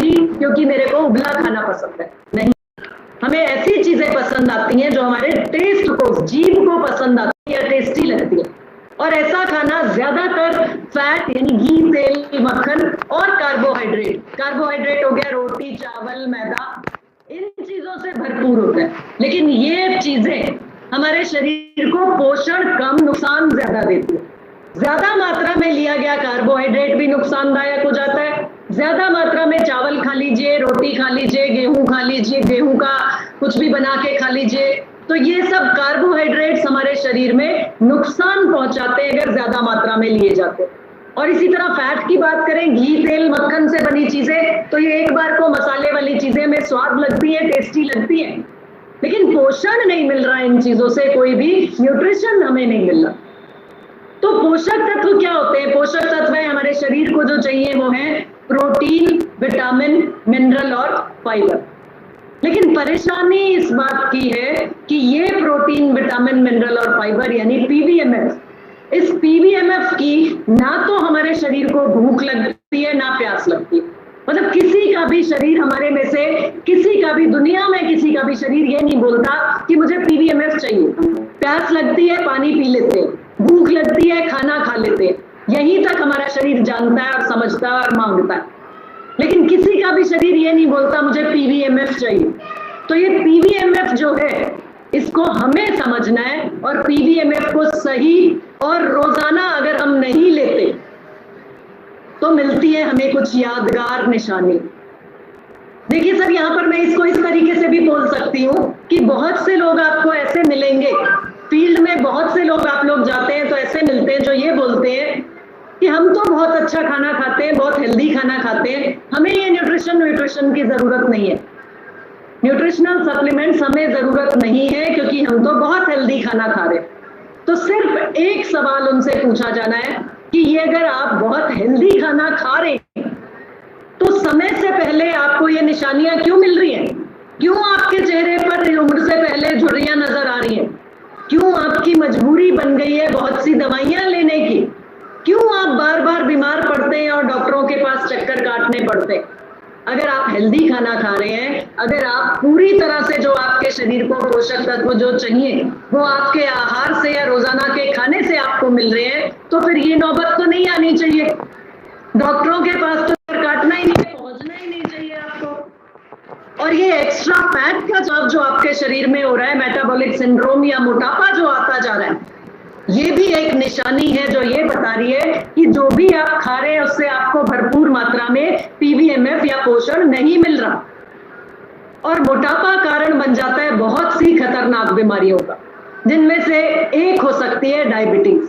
ही क्योंकि मेरे को उबला खाना पसंद है, नहीं। हमें ऐसी चीजें पसंद आती हैं जो हमारे टेस्ट को, जीभ को पसंद आती है, टेस्टी लगती है। और ऐसा खाना ज्यादातर फैट यानी घी, तेल, मक्खन और कार्बोहाइड्रेट हो गया, रोटी, चावल, मैदा, इन चीजों से भरपूर होता है। लेकिन ये चीजें हमारे शरीर को पोषण कम, नुकसान ज्यादा देती है। ज्यादा मात्रा में लिया गया कार्बोहाइड्रेट भी नुकसानदायक हो जाता है। ज्यादा मात्रा में चावल खा लीजिए, रोटी खा लीजिए, गेहूं खा लीजिए, गेहूं का कुछ भी बना के खा लीजिए, तो ये सब कार्बोहाइड्रेट्स हमारे शरीर में नुकसान पहुंचाते हैं अगर ज्यादा मात्रा में लिए जाते हैं। और इसी तरह फैट की बात करें, घी, तेल, मक्खन से बनी चीजें, तो ये एक बार को मसाले वाली चीजें हमें स्वाद लगती है, टेस्टी लगती है, लेकिन पोषण नहीं मिल रहा इन चीजों से, कोई भी न्यूट्रिशन हमें नहीं मिल रहा। तो पोषक तत्व क्या होते हैं? पोषक तत्व है हमारे शरीर को जो चाहिए वो है प्रोटीन, विटामिन, मिनरल और फाइबर। लेकिन परेशानी इस बात की है कि ये प्रोटीन, विटामिन, मिनरल और फाइबर यानी पीवीएमएफ, इस पीवीएमएफ की ना तो हमारे शरीर को भूख लगती है ना प्यास लगती है। मतलब किसी का भी शरीर, हमारे में से किसी का भी, दुनिया में किसी का भी शरीर ये नहीं बोलता कि मुझे पीवीएमएफ चाहिए। प्यास लगती है, पानी पी लेते हैं, भूख लगती है, खाना खा लेते हैं, यहीं तक हमारा शरीर जानता है और समझता है और मांगता है। लेकिन किसी का भी शरीर ये नहीं बोलता मुझे पीवीएमएफ चाहिए। तो ये पीवीएमएफ जो है, इसको हमें समझना है, और पीवीएमएफ को सही और रोजाना अगर हम नहीं लेते तो मिलती है हमें कुछ यादगार निशानी। देखिए सर, यहाँ पर मैं इसको इस तरीके से भी बोल सकती हूँ कि बहुत से लोग आपको ऐसे मिलेंगे फील्ड में, बहुत से लोग आप लोग जाते हैं तो ऐसे मिलते हैं जो ये बोलते हैं कि हम तो बहुत अच्छा खाना खाते हैं, बहुत हेल्दी खाना खाते हैं, हमें ये न्यूट्रिशन की जरूरत नहीं है, न्यूट्रिशनल सप्लीमेंट्स हमें जरूरत नहीं है क्योंकि हम तो बहुत हेल्दी खाना खा रहे हैं। तो सिर्फ एक सवाल उनसे पूछा जाना है कि ये अगर आप बहुत हेल्दी खाना खा रहे हैं तो समय से पहले आपको ये निशानियां क्यों मिल रही हैं? क्यों आपके चेहरे पर उम्र से पहले झुर्रियां नजर आ रही हैं? क्यों आपकी मजबूरी बन गई है बहुत सी दवाइयां लेने की? क्यों आप बार बार बीमार पड़ते हैं और डॉक्टरों के पास चक्कर काटने पड़ते हैं? अगर आप हेल्दी खाना खा रहे हैं, अगर आप पूरी तरह से जो आपके शरीर को पोषक तत्व जो चाहिए वो आपके आहार से या रोजाना के खाने से आपको मिल रहे हैं, तो फिर ये नौबत तो नहीं आनी चाहिए, डॉक्टरों के पास तो काटना ही नहीं, पहुंचना ही नहीं चाहिए आपको। और ये एक्स्ट्रा फैट का जो आपके शरीर में हो रहा है, मेटाबॉलिक सिंड्रोम या मोटापा जो आता जा रहा है, ये भी एक निशानी है जो ये बता रही है कि जो भी आप खा रहे हैं उससे आपको भरपूर मात्रा में पीवीएमएफ या पोषण नहीं मिल रहा। और मोटापा कारण बन जाता है बहुत सी खतरनाक बीमारियों का, जिनमें से एक हो सकती है डायबिटीज।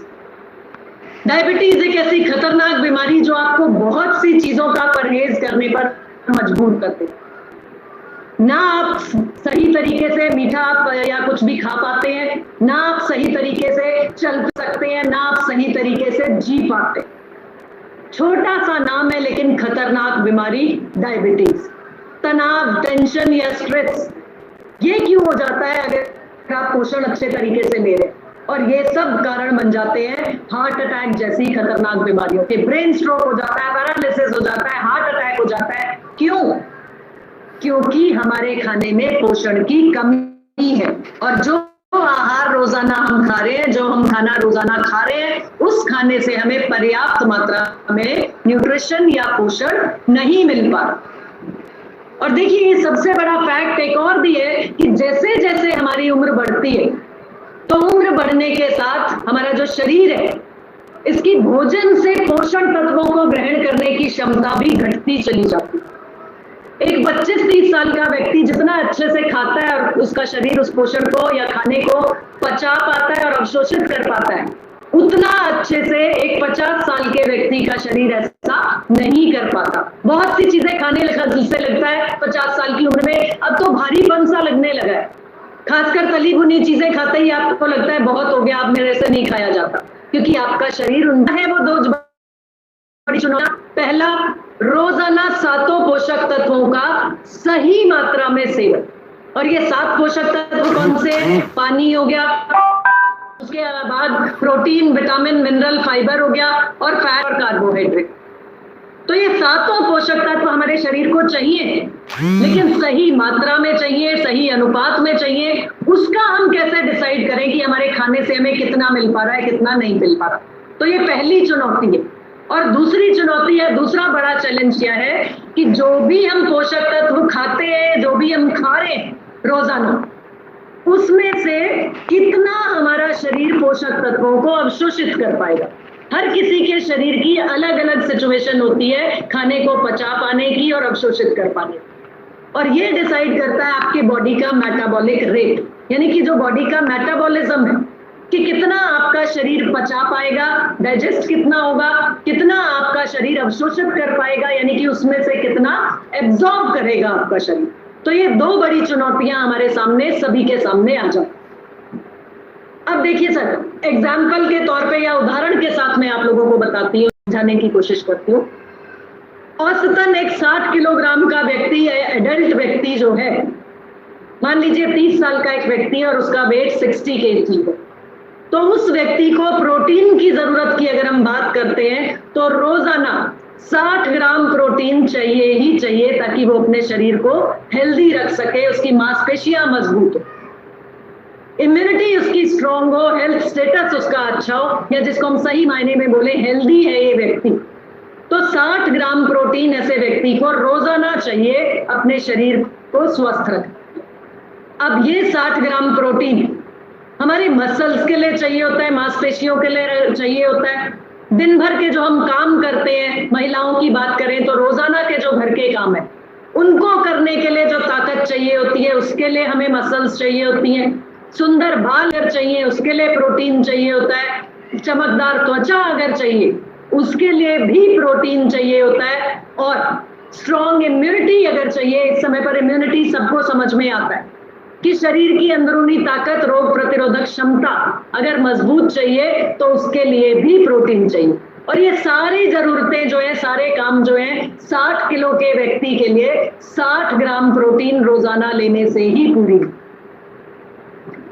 डायबिटीज एक ऐसी खतरनाक बीमारी जो आपको बहुत सी चीजों का परहेज करने पर मजबूर करती है। ना आप सही तरीके से मीठा या कुछ भी खा पाते हैं, ना आप सही तरीके से चल सकते हैं, ना आप सही तरीके से जी पाते। छोटा सा नाम है लेकिन खतरनाक बीमारी डायबिटीज। तनाव, टेंशन या स्ट्रेस, ये क्यों हो जाता है अगर आप पोषण अच्छे तरीके से ले रहे हैं? और ये सब कारण बन जाते हैं हार्ट अटैक जैसी खतरनाक बीमारियों के। ब्रेन स्ट्रोक हो जाता है, पैरालिसिस हो जाता है, हार्ट अटैक हो जाता है। क्यों? क्योंकि हमारे खाने में पोषण की कमी है। और जो आहार रोजाना हम खा रहे हैं, जो हम खाना रोजाना खा रहे हैं, उस खाने से हमें पर्याप्त मात्रा में न्यूट्रिशन या पोषण नहीं मिल पा रहा। और देखिए, ये सबसे बड़ा फैक्ट एक और भी है कि जैसे जैसे हमारी उम्र बढ़ती है, तो उम्र बढ़ने के साथ हमारा जो शरीर है, इसकी भोजन से पोषण तत्वों को ग्रहण करने की क्षमता भी घटती चली जाती है। एक 25-30 साल का व्यक्ति जितना अच्छे से खाता है और उसका शरीर उस पोषण को या खाने को पचा पाता है और अवशोषित कर पाता है, उतना अच्छे से एक 50 साल के व्यक्ति का शरीर ऐसा नहीं कर पाता। बहुत सी चीजें खाने लगा जिससे लगता है 50 साल की उम्र में अब तो भारीपन सा लगने लगा है। खासकर तली भुनी चीजें खाते ही आपको लगता है बहुत हो गया, अब मेरे से नहीं खाया जाता, क्योंकि आपका शरीर उनका है। वो दो बड़ी चुनौतियां, पहला, रोजाना 7 पोषक तत्वों का सही मात्रा में सेवन। और ये 7 पोषक तत्व कौन से हैं? पानी हो गया, उसके बाद प्रोटीन, विटामिन, मिनरल, फाइबर हो गया, और फैट और कार्बोहाइड्रेट। तो ये सातों पोषक तत्व हमारे शरीर को चाहिए, लेकिन सही मात्रा में चाहिए, सही अनुपात में चाहिए। उसका हम कैसे डिसाइड करें कि हमारे खाने से हमें कितना मिल पा रहा है, कितना नहीं मिल पा रहा। तो ये पहली चुनौती है। और दूसरी चुनौती है, दूसरा बड़ा चैलेंज क्या है कि जो भी हम पोषक तत्व खाते हैं, जो भी हम खा रहे हैं रोजाना, उसमें से कितना हमारा शरीर पोषक तत्वों को अवशोषित कर पाएगा। हर किसी के शरीर की अलग अलग सिचुएशन होती है खाने को पचा पाने की और अवशोषित कर पाने की, और ये डिसाइड करता है आपके बॉडी का मेटाबॉलिक रेट, यानी कि जो बॉडी का मेटाबॉलिज्म है कि कितना आपका शरीर पचा पाएगा, डाइजेस्ट कितना होगा, कितना आपका शरीर अवशोषित कर पाएगा, यानी कि उसमें से कितना एब्जॉर्ब करेगा आपका शरीर। तो ये दो बड़ी चुनौतियां हमारे सामने, सभी के सामने आ जाती। अब देखिए सर, एग्जाम्पल के तौर पे या उदाहरण के साथ मैं आप लोगों को बताती हूँ, समझाने की कोशिश करती हूँ। औसतन एक 60 किलोग्राम का व्यक्ति, एडल्ट व्यक्ति जो है, मान लीजिए 30 साल का एक व्यक्ति है और उसका वेट 60 kg है, तो उस व्यक्ति को प्रोटीन की जरूरत की अगर हम बात करते हैं तो रोजाना 60 ग्राम प्रोटीन चाहिए ही चाहिए, ताकि वो अपने शरीर को हेल्दी रख सके, उसकी मांसपेशियां मजबूत हो, इम्यूनिटी उसकी स्ट्रांग हो, हेल्थ स्टेटस उसका अच्छा हो, या जिसको हम सही मायने में बोले हेल्दी है ये व्यक्ति, तो 60 ग्राम प्रोटीन ऐसे व्यक्ति को रोजाना चाहिए अपने शरीर को स्वस्थ रखने। अब ये 60 ग्राम प्रोटीन हमारे मसल्स के लिए चाहिए होता है, मांसपेशियों के लिए चाहिए होता है, दिन भर के जो हम काम करते हैं, महिलाओं की बात करें तो रोजाना के जो घर के काम है उनको करने के लिए जो ताकत चाहिए होती है, उसके लिए हमें मसल्स चाहिए होती हैं। सुंदर बाल अगर चाहिए उसके लिए प्रोटीन चाहिए होता है, चमकदार त्वचा अगर चाहिए उसके लिए भी प्रोटीन चाहिए होता है, और स्ट्रॉन्ग इम्यूनिटी अगर चाहिए, इस समय पर इम्यूनिटी सबको समझ में आता है कि शरीर की अंदरूनी ताकत, रोग प्रतिरोधक क्षमता अगर मजबूत चाहिए तो उसके लिए भी प्रोटीन चाहिए। और ये सारी जरूरतें जो है, सारे काम जो है 60 किलो के व्यक्ति के लिए 60 ग्राम प्रोटीन रोजाना लेने से ही पूरी।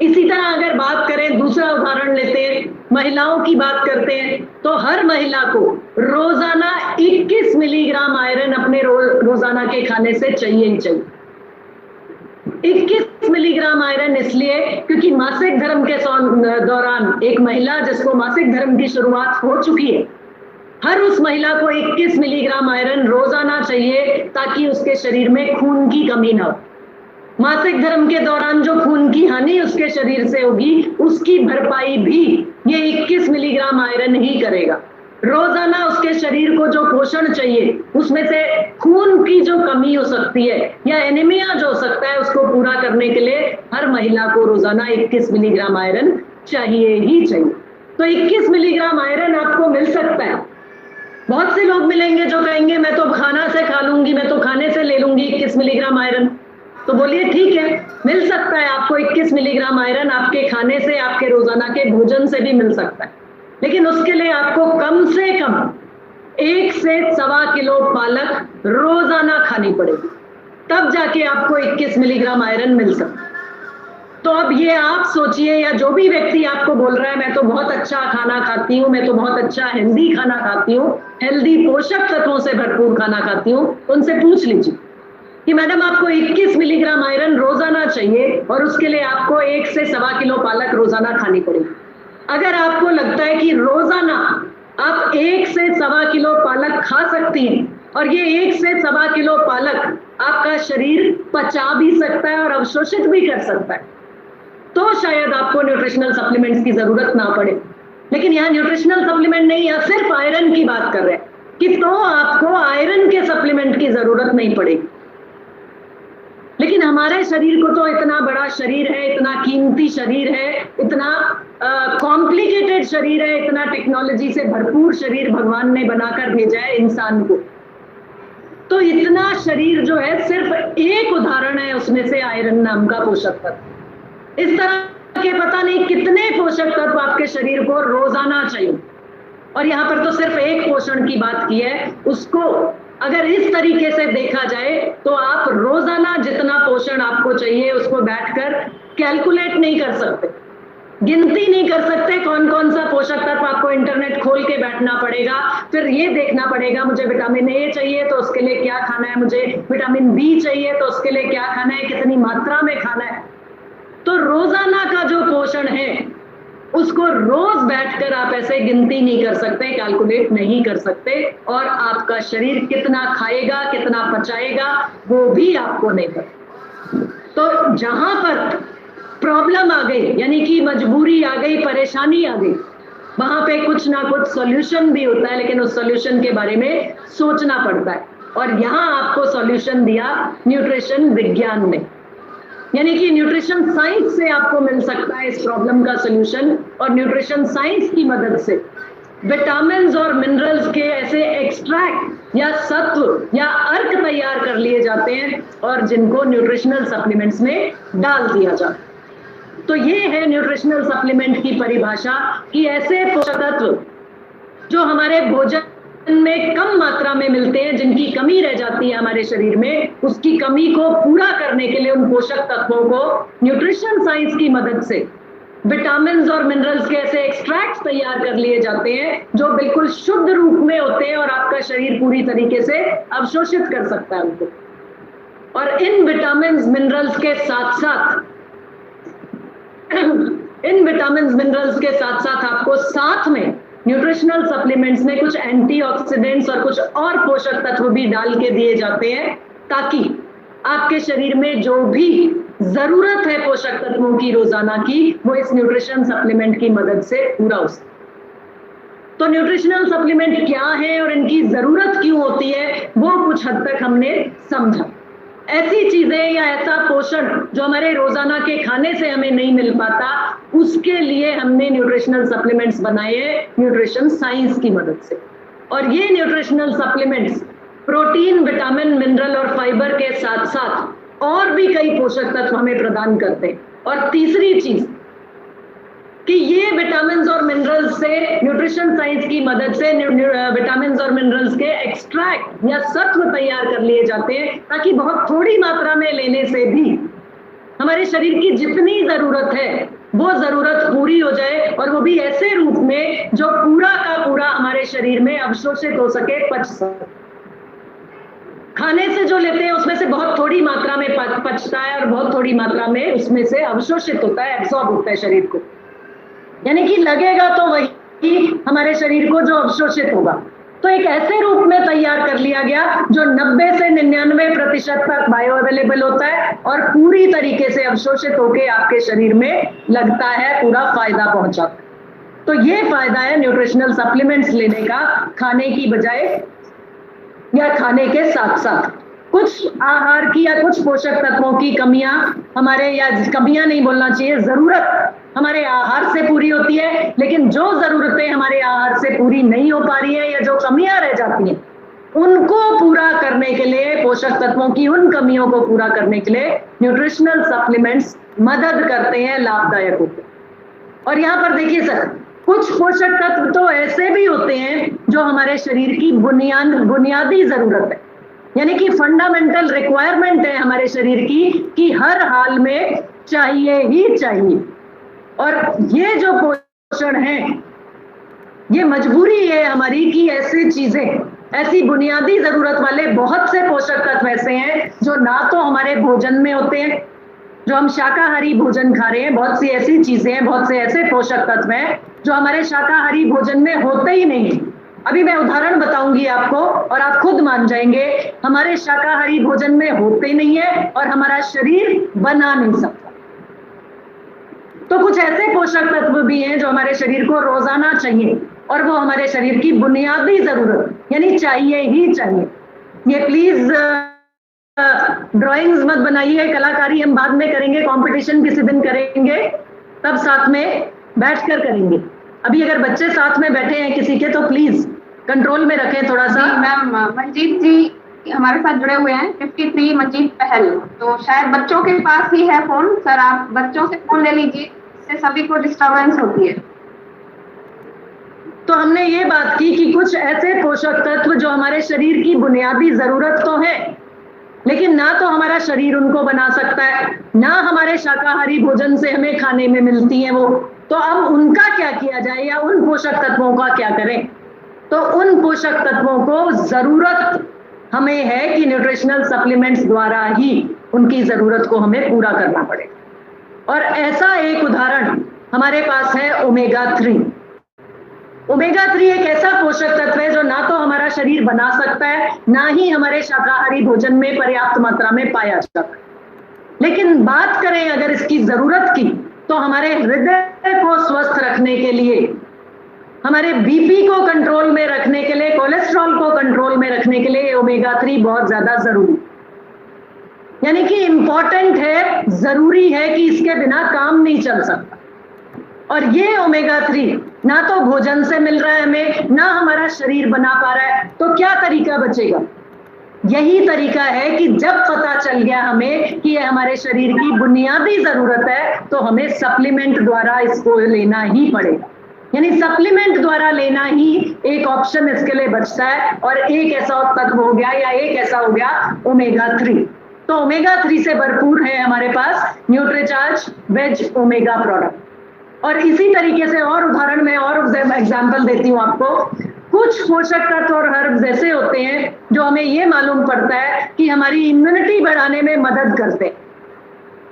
इसी तरह अगर बात करें, दूसरा उदाहरण लेते हैं, महिलाओं की बात करते हैं, तो हर महिला को रोजाना 21 मिलीग्राम आयरन अपने रोजाना के खाने से चाहिए ही चाहिए। 21 मिलीग्राम आयरन इसलिए क्योंकि मासिक धर्म के दौरान एक महिला जिसको मासिक धर्म की शुरुआत हो चुकी है, हर उस महिला को 21 मिलीग्राम आयरन रोजाना चाहिए, ताकि उसके शरीर में खून की कमी ना हो। मासिक धर्म के दौरान जो खून की हानि उसके शरीर से होगी, उसकी भरपाई भी ये 21 मिलीग्राम आयरन ही करेगा। रोजाना उसके शरीर को जो पोषण चाहिए, उसमें से खून की जो कमी हो सकती है या एनीमिया जो हो सकता है, उसको पूरा करने के लिए हर महिला को रोजाना 21 मिलीग्राम आयरन चाहिए ही चाहिए। तो 21 मिलीग्राम आयरन आपको मिल सकता है। बहुत से लोग मिलेंगे जो कहेंगे मैं तो खाना से खा लूंगी, मैं तो खाने से ले लूंगी 21 मिलीग्राम आयरन। तो बोलिए ठीक है, मिल सकता है आपको 21 मिलीग्राम आयरन, आपके खाने से, आपके रोजाना के भोजन से भी मिल सकता है, लेकिन उसके लिए आपको कम से कम 1 से 1.25 किलो पालक रोजाना खानी पड़ेगी, तब जाके आपको 21 मिलीग्राम आयरन मिल सकता है। तो अब ये आप सोचिए, या जो भी व्यक्ति आपको बोल रहा है मैं तो बहुत अच्छा खाना खाती हूँ, मैं तो बहुत अच्छा हेल्दी खाना खाती हूँ, हेल्दी पोषक तत्वों से भरपूर खाना खाती हूँ, उनसे पूछ लीजिए कि मैडम आपको 21 मिलीग्राम आयरन रोजाना चाहिए और उसके लिए आपको 1 से 1.25 किलो पालक रोजाना खानी पड़ेगी। अगर आपको लगता है कि रोजाना आप 1 से 1.25 किलो पालक खा सकती हैं और ये 1 से 1.25 किलो पालक आपका शरीर पचा भी सकता है और अवशोषित भी कर सकता है, तो शायद आपको न्यूट्रिशनल सप्लीमेंट्स की जरूरत ना पड़े। लेकिन यहाँ न्यूट्रिशनल सप्लीमेंट नहीं, यहाँ सिर्फ आयरन की बात कर रहे हैं कि तो आपको आयरन के सप्लीमेंट की जरूरत नहीं पड़ेगी। लेकिन हमारे शरीर को तो इतना बड़ा शरीर है, इतना कीमती शरीर है, इतना कॉम्प्लिकेटेड शरीर है, इतना टेक्नोलॉजी से भरपूर शरीर भगवान ने बनाकर भेजा है इंसान को। तो इतना शरीर जो है सिर्फ एक उदाहरण है उसमें से आयरन नाम का पोषक तत्व। इस तरह के पता नहीं कितने पोषक तत्व आपके शरीर को रोजाना चाहिए, और यहाँ पर तो सिर्फ एक पोषण की बात की है। उसको अगर इस तरीके से देखा जाए तो आप रोजाना जितना पोषण आपको चाहिए उसको बैठकर कैलकुलेट नहीं कर सकते। गिनती नहीं कर सकते कौन कौन सा पोषक तत्व, आपको इंटरनेट खोल के बैठना पड़ेगा, फिर ये देखना पड़ेगा मुझे विटामिन ए चाहिए तो उसके लिए क्या खाना है, मुझे विटामिन बी चाहिए तो उसके लिए क्या खाना है, कितनी मात्रा में खाना है। तो रोजाना का जो पोषण है उसको रोज बैठकर आप ऐसे गिनती नहीं कर सकते, कैलकुलेट नहीं कर सकते, और आपका शरीर कितना खाएगा कितना पचाएगा वो भी आपको नहीं पता। तो जहां पर प्रॉब्लम आ गई, यानी कि मजबूरी आ गई, परेशानी आ गई, वहां पे कुछ ना कुछ सॉल्यूशन भी होता है, लेकिन उस सॉल्यूशन के बारे में सोचना पड़ता है। और यहां आपको सॉल्यूशन दिया न्यूट्रिशन विज्ञान ने, यानी कि न्यूट्रिशन साइंस से आपको मिल सकता है इस प्रॉब्लम का सॉल्यूशन। और न्यूट्रिशन साइंस की मदद से विटामिन्स और मिनरल्स के ऐसे एक्सट्रैक्ट या सत्व या अर्क तैयार कर लिए जाते हैं और जिनको न्यूट्रिशनल सप्लीमेंट्स में डाल दिया जाता है। तो ये है न्यूट्रिशनल सप्लीमेंट की परिभाषा कि ऐसे पोषक तत्व जो हमारे भोजन में कम मात्रा में मिलते हैं, जिनकी कमी रह जाती है हमारे शरीर में, उसकी कमी को पूरा करने के लिए उन पोषक तत्वों को न्यूट्रिशन साइंस की मदद से विटामिन्स और मिनरल्स के ऐसे एक्सट्रैक्ट्स तैयार कर लिए जाते हैं जो बिल्कुल शुद्ध रूप में होते हैं और आपका शरीर पूरी तरीके से अवशोषित कर सकता है उनको। और इन विटामिन्स मिनरल्स के साथ साथ आपको साथ में न्यूट्रिशनल सप्लीमेंट्स में कुछ एंटीऑक्सीडेंट्स और कुछ और पोषक तत्व भी डाल के दिए जाते हैं, ताकि आपके शरीर में जो भी जरूरत है पोषक तत्वों की रोजाना की, वो इस न्यूट्रिशन सप्लीमेंट की मदद से पूरा हो सके। तो न्यूट्रिशनल सप्लीमेंट क्या है और इनकी जरूरत क्यों होती है, वो कुछ हद तक हमने समझा। ऐसी चीजें या ऐसा पोषण जो हमारे रोजाना के खाने से हमें नहीं मिल पाता, उसके लिए हमने न्यूट्रिशनल सप्लीमेंट्स बनाए हैं न्यूट्रिशन साइंस की मदद से। और ये nutritional supplements protein, vitamin, mineral और फाइबर के साथ साथ और भी कई पोषक तत्व हमें प्रदान करते हैं। और तीसरी चीज कि ये विटामिन्स और मिनरल्स से न्यूट्रिशन साइंस की मदद से विटामिन्स और मिनरल्स के एक्सट्रैक्ट या सत्व तैयार कर लिए जाते हैं, ताकि बहुत थोड़ी मात्रा में लेने से भी हमारे शरीर की जितनी जरूरत है वो जरूरत पूरी हो जाए, और वो भी ऐसे रूप में जो पूरा का पूरा हमारे शरीर में अवशोषित हो सके, पच सके। खाने से जो लेते हैं उसमें से बहुत थोड़ी मात्रा में पचता है और बहुत थोड़ी मात्रा में उसमें से अवशोषित होता है, एब्सॉर्ब होता है शरीर को, यानी कि लगेगा तो वही हमारे शरीर को जो अवशोषित होगा। तो एक ऐसे रूप में तैयार कर लिया गया जो 90 से 99% तक बायो अवेलेबल होता है और पूरी तरीके से अवशोषित होकर आपके शरीर में लगता है, पूरा फायदा पहुंचाता है। तो ये फायदा है न्यूट्रिशनल सप्लीमेंट्स लेने का, खाने की बजाय या खाने के साथ साथ। कुछ आहार की या कुछ पोषक तत्वों की कमियां हमारे, या कमियां नहीं बोलना चाहिए, जरूरत हमारे आहार से पूरी होती है, लेकिन जो जरूरतें हमारे आहार से पूरी नहीं हो पा रही है या जो कमियां रह जाती हैं, उनको पूरा करने के लिए, पोषक तत्वों की उन कमियों को पूरा करने के लिए न्यूट्रिशनल सप्लीमेंट्स मदद करते हैं, लाभदायक होते हैं। और यहाँ पर देखिए सर, कुछ पोषक तत्व तो ऐसे भी होते हैं जो हमारे शरीर की बुनियादी जरूरत है, यानी कि फंडामेंटल रिक्वायरमेंट है हमारे शरीर की, कि हर हाल में चाहिए ही चाहिए। और ये जो पोषण है, ये मजबूरी है हमारी कि ऐसी चीजें, ऐसी बुनियादी जरूरत वाले बहुत से पोषक तत्व ऐसे हैं जो ना तो हमारे भोजन में होते हैं, जो हम शाकाहारी भोजन खा रहे हैं, बहुत सी ऐसी चीजें हैं, बहुत से ऐसे पोषक तत्व हैं जो हमारे शाकाहारी भोजन में होते ही नहीं। अभी मैं उदाहरण बताऊंगी आपको और आप खुद मान जाएंगे, हमारे शाकाहारी भोजन में होते ही नहीं है और हमारा शरीर बना नहीं सकता। तो कुछ ऐसे पोषक तत्व भी हैं जो हमारे शरीर को रोजाना चाहिए, और वो हमारे शरीर की बुनियादी जरूरत, यानी चाहिए ही चाहिए। ये प्लीज ड्राइंग्स मत बनाइए, कलाकारी हम बाद में करेंगे, कंपटीशन किसी दिन करेंगे, तब साथ में बैठकर करेंगे। अभी अगर बच्चे साथ में बैठे हैं किसी के, तो प्लीज कंट्रोल में रखें थोड़ा सा। मैम, मंजीत जी हमारे साथ जुड़े हुए हैं, 53 मंजीत पहल, तो शायद बच्चों के पास ही है फोन। सर आप बच्चों से फोन ले लीजिए, इससे सभी को डिस्टर्बेंस होती है। तो हमने ये बात की कि कुछ ऐसे पोषक तत्व जो हमारे शरीर की बुनियादी जरूरत तो है, लेकिन ना तो हमारा शरीर उनको बना सकता है, ना हमारे शाकाहारी भोजन से हमें खाने में मिलती है वो, तो अब उनका क्या किया जाए या उन पोषक तत्वों का क्या करें? तो उन पोषक तत्वों को जरूरत हमें है कि न्यूट्रिशनल सप्लीमेंट्स द्वारा ही उनकी जरूरत को हमें पूरा करना पड़ेगा। और ऐसा एक उदाहरण हमारे पास है ओमेगा 3। ओमेगा 3 एक ऐसा पोषक तत्व है जो ना तो हमारा शरीर बना सकता है, ना ही हमारे शाकाहारी भोजन में पर्याप्त मात्रा में पाया जाता है। लेकिन बात करें अगर इसकी जरूरत की, तो हमारे हृदय को स्वस्थ रखने के लिए, हमारे बीपी को कंट्रोल में रखने के लिए, कोलेस्ट्रॉल को कंट्रोल में रखने के लिए ओमेगा 3 बहुत ज्यादा जरूरी, यानी कि इंपॉर्टेंट है, जरूरी है कि इसके बिना काम नहीं चल सकता। और ये ओमेगा 3 ना तो भोजन से मिल रहा है हमें, ना हमारा शरीर बना पा रहा है, तो क्या तरीका बचेगा? यही तरीका है कि जब पता चल गया हमें कि ये हमारे शरीर की बुनियादी जरूरत है, तो हमें सप्लीमेंट द्वारा इसको लेना ही पड़ेगा। यानी सप्लीमेंट द्वारा लेना ही एक ऑप्शन इसके लिए बचता है। और एक ऐसा तत्व हो गया या एक ऐसा हो गया ओमेगा 3। तो ओमेगा 3 से भरपूर है हमारे पास न्यूट्रीचार्ज वेज ओमेगा प्रोडक्ट। और इसी तरीके से और उदाहरण में और एग्जाम्पल देती हूँ आपको। कुछ पोषक तत्व और हर्ब्स ऐसे होते हैं जो हमें ये मालूम पड़ता है कि हमारी इम्यूनिटी बढ़ाने में मदद करते हैं,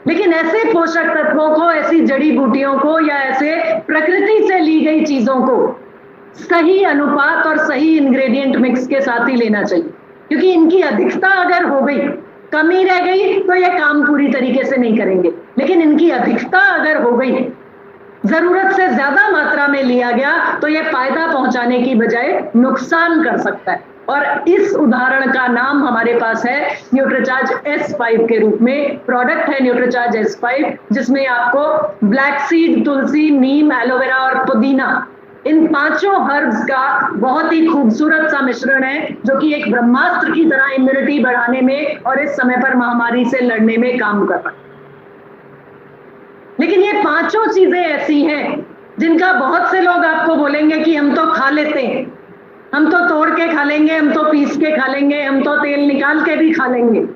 लेकिन ऐसे पोषक तत्वों को, ऐसी जड़ी बूटियों को या ऐसे प्रकृति से ली गई चीजों को सही अनुपात और सही इंग्रेडिएंट मिक्स के साथ ही लेना चाहिए, क्योंकि इनकी अधिकता अगर हो गई, कमी रह गई, तो ये काम पूरी तरीके से नहीं करेंगे। लेकिन इनकी अधिकता अगर हो गई, जरूरत से ज्यादा मात्रा में लिया गया, तो यह फायदा पहुंचाने की बजाय नुकसान कर सकता है। और इस उदाहरण का नाम हमारे पास है न्यूट्रीचार्ज S5 के रूप में। प्रोडक्ट है न्यूट्रीचार्ज S5, जिसमें आपको ब्लैक सीड, तुलसी, नीम, एलोवेरा और पुदीना, इन 5 हर्ब्स का बहुत ही खूबसूरत सा मिश्रण है, जो कि एक ब्रह्मास्त्र की तरह इम्यूनिटी बढ़ाने में और इस समय पर महामारी से लड़ने में काम कर रहा है। लेकिन ये 5 चीजें ऐसी हैं जिनका बहुत से लोग आपको बोलेंगे कि हम तो खा लेते हैं, हम तो तोड़ के खा लेंगे, हम तो पीस के खा लेंगे, हम तो तेल निकाल के भी खा लेंगे।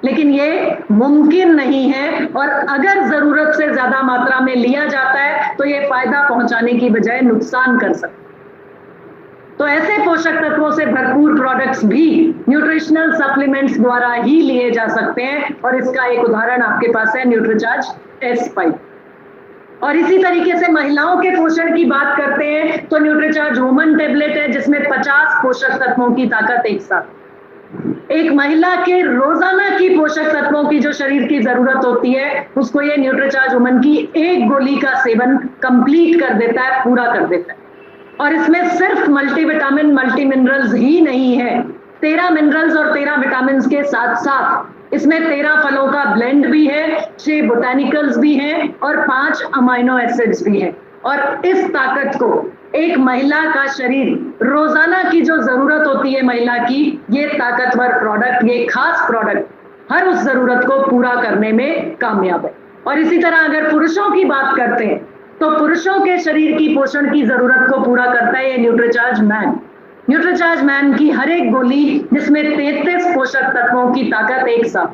लेकिन ये मुमकिन नहीं है, और अगर जरूरत से ज्यादा मात्रा में लिया जाता है तो ये फायदा पहुंचाने की बजाय नुकसान कर सकता है। तो ऐसे पोषक तत्वों से भरपूर प्रोडक्ट्स भी न्यूट्रिशनल सप्लीमेंट्स द्वारा ही लिए जा सकते हैं, और इसका एक उदाहरण आपके पास है न्यूट्रीचार्ज S5। और इसी तरीके से महिलाओं के पोषण की बात करते हैं तो न्यूट्रीचार्ज वुमन टेबलेट है, जिसमें 50 पोषक तत्वों की ताकत एक साथ। एक महिला के रोजाना की पोषक तत्वों की जो शरीर की जरूरत होती है, उसको ये न्यूट्रीचार्ज वुमन की एक गोली का सेवन कंप्लीट कर देता है, पूरा कर देता है। और इसमें सिर्फ मल्टीविटामिन, मल्टी मिनरल्स ही नहीं है, 13 मिनरल्स और 13 विटामिन के साथ साथ इसमें 13 फलों का ब्लेंड भी है, 6 बोटानिकल्स भी हैं और 5 अमाइनो एसिड्स भी हैं। और इस ताकत को एक महिला का शरीर रोजाना की जो जरूरत होती है महिला की, ये ताकतवर प्रोडक्ट, ये खास प्रोडक्ट हर उस जरूरत को पूरा करने में कामयाब है। और इसी तरह अगर पुरुषों की बात करते हैं तो पुरुषों के शरीर की पोषण की जरूरत को पूरा करता है ये न्यूट्रीचार्ज मैन। न्यूट्रीचार्ज मैन की हर एक गोली, जिसमें 33 पोषक तत्वों की ताकत एक साथ,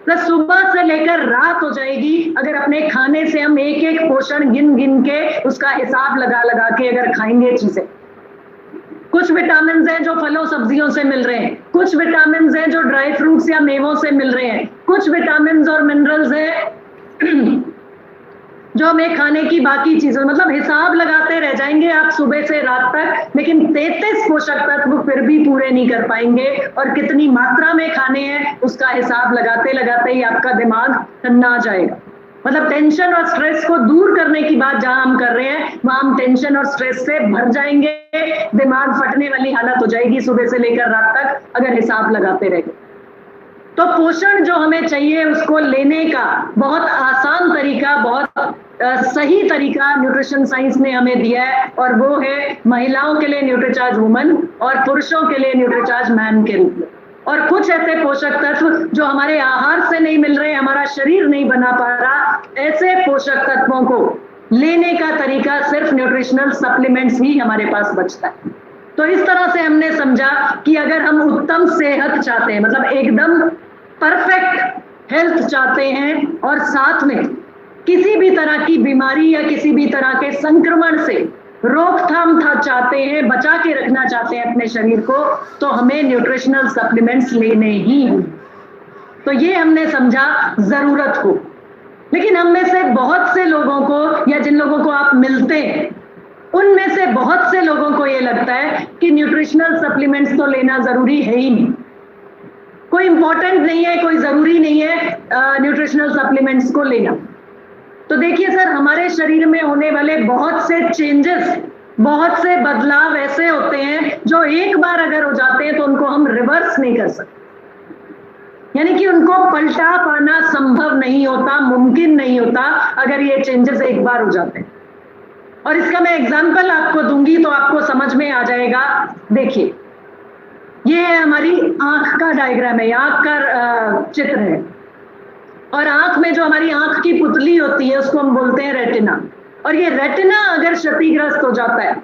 प्लस सुबह से लेकर रात हो जाएगी अगर अपने खाने से हम एक एक पोषण गिन गिन के उसका हिसाब लगा लगा के अगर खाएंगे चीजें। कुछ विटामिन हैं जो फलों सब्जियों से मिल रहे हैं, कुछ विटामिन हैं जो ड्राई फ्रूट्स या मेवों से मिल रहे हैं, कुछ विटामिन और मिनरल्स हैं जो हमें खाने की बाकी चीजों, मतलब हिसाब लगाते रह जाएंगे आप सुबह से रात तक, लेकिन 33 पोषक तत्व फिर भी पूरे नहीं कर पाएंगे। और कितनी मात्रा में खाने हैं उसका हिसाब लगाते लगाते ही आपका दिमाग तन्ना जाएगा। मतलब टेंशन और स्ट्रेस को दूर करने की बात जहां हम कर रहे हैं, वहां हम टेंशन और स्ट्रेस से भर जाएंगे, दिमाग फटने वाली हालत हो जाएगी सुबह से लेकर रात तक अगर हिसाब लगाते रहेंगे। तो पोषण जो हमें चाहिए उसको लेने का बहुत आसान तरीका, बहुत सही तरीका न्यूट्रिशन साइंस ने हमें दिया है, और वो है महिलाओं के लिए न्यूट्रीचार्ज वुमन और पुरुषों के लिए न्यूट्रीचार्ज मैन के रूप में। और कुछ ऐसे पोषक तत्व जो हमारे आहार से नहीं मिल रहे, हमारा शरीर नहीं बना पा रहा, ऐसे पोषक तत्वों को लेने का तरीका सिर्फ न्यूट्रिशनल सप्लीमेंट्स ही हमारे पास बचता है। तो इस तरह से हमने समझा कि अगर हम उत्तम सेहत चाहते हैं, मतलब एकदम परफेक्ट हेल्थ चाहते हैं, और साथ में किसी भी तरह की बीमारी या किसी भी तरह के संक्रमण से रोकथाम चाहते हैं, बचा के रखना चाहते हैं अपने शरीर को, तो हमें न्यूट्रिशनल सप्लीमेंट्स लेने ही होंगे। तो ये हमने समझा जरूरत को। लेकिन हम में से बहुत से लोगों को, या जिन लोगों को आप मिलते हैं, उनमें से बहुत से लोगों को ये लगता है कि न्यूट्रिशनल सप्लीमेंट्स तो लेना जरूरी है ही नहीं, कोई इंपॉर्टेंट नहीं है, कोई जरूरी नहीं है न्यूट्रिशनल सप्लीमेंट्स को लेना। तो देखिए सर, हमारे शरीर में होने वाले बहुत से चेंजेस, बहुत से बदलाव ऐसे होते हैं जो एक बार अगर हो जाते हैं तो उनको हम रिवर्स नहीं कर सकते, यानी कि उनको पलटा पाना संभव नहीं होता, मुमकिन नहीं होता अगर ये चेंजेस एक बार हो जाते हैं। और इसका मैं एग्जांपल आपको दूंगी तो आपको समझ में आ जाएगा। देखिए, ये है हमारी आंख का डायग्राम है, आंख का चित्र है, और आंख में जो हमारी आंख की पुतली होती है उसको हम बोलते हैं रेटिना। और ये रेटिना अगर क्षतिग्रस्त हो जाता है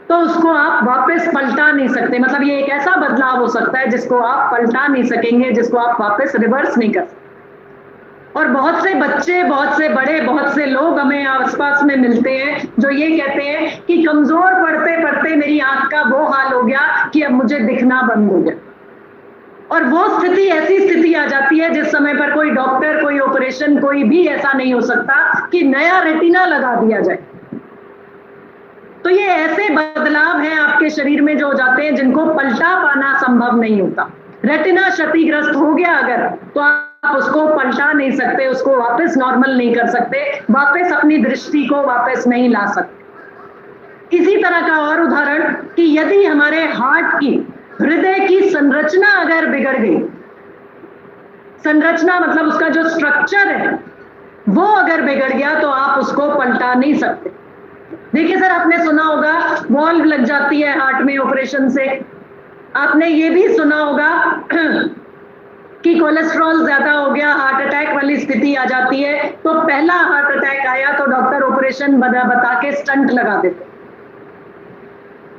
तो उसको आप वापस पलटा नहीं सकते, मतलब ये एक ऐसा बदलाव हो सकता है जिसको आप पलटा नहीं सकेंगे, जिसको आप वापस रिवर्स नहीं कर सकते। और बहुत से बच्चे, बहुत से बड़े, बहुत से लोग हमें आसपास में मिलते हैं जो ये कहते हैं कि कमजोर पढ़ते पढ़ते मेरी आंख का वो हाल हो गया कि अब मुझे दिखना बंद हो गया। और वो स्थिति, ऐसी स्थिति आ जाती है जिस समय पर कोई डॉक्टर, कोई ऑपरेशन, कोई भी ऐसा नहीं हो सकता कि नया रेटिना लगा दिया जाए। तो ये ऐसे बदलाव हैं आपके शरीर में जो हो जाते हैं जिनको पलटा पाना संभव नहीं होता। रेटिना क्षतिग्रस्त हो गया अगर, तो आप उसको पलटा नहीं सकते, उसको वापस नॉर्मल नहीं कर सकते, वापस अपनी दृष्टि को वापस नहीं ला सकते। इसी तरह का और उदाहरण कि यदि हमारे हार्ट की, हृदय की संरचना अगर बिगड़ गई, संरचना मतलब उसका जो स्ट्रक्चर है वो अगर बिगड़ गया तो आप उसको पलटा नहीं सकते। देखिए सर, आपने सुना होगा वॉल्व लग जाती है हार्ट में ऑपरेशन से। आपने ये भी सुना होगा कि कोलेस्ट्रॉल ज्यादा हो गया, हार्ट अटैक वाली स्थिति आ जाती है, तो पहला हार्ट अटैक आया तो डॉक्टर ऑपरेशन बता के स्टंट लगा देते।